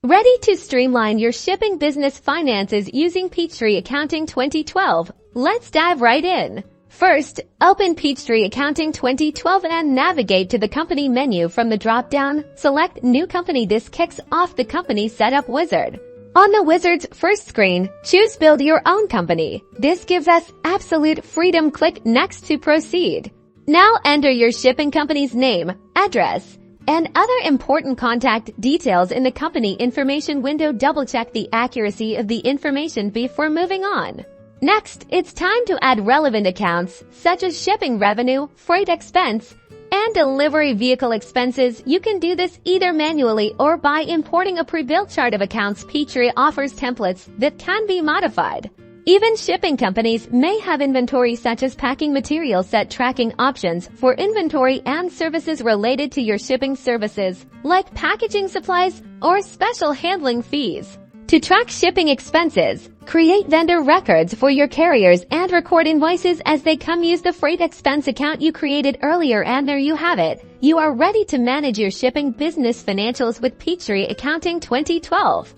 Ready to streamline your shipping business finances using Peachtree Accounting 2012? Let's dive right in. First, open Peachtree Accounting 2012 and navigate to the Company menu from the drop-down. Select New Company. This kicks off the Company Setup wizard. On the wizard's first screen, choose Build Your Own Company. This gives us absolute freedom. Click Next to proceed. Now enter your shipping company's name, address, and other important contact details in the company information window. Double-check the accuracy of the information before moving on. Next, it's time to add relevant accounts such as shipping revenue, freight expense, and delivery vehicle expenses. You can do this either manually or by importing a pre-built chart of accounts. Peachtree offers templates that can be modified. Even shipping companies may have inventory such as packing material. Set tracking options for inventory and services related to your shipping services, like packaging supplies or special handling fees. To track shipping expenses, create vendor records for your carriers and record invoices as they come. Use the freight expense account you created earlier, and there you have it. You are ready to manage your shipping business financials with Peachtree Accounting 2012.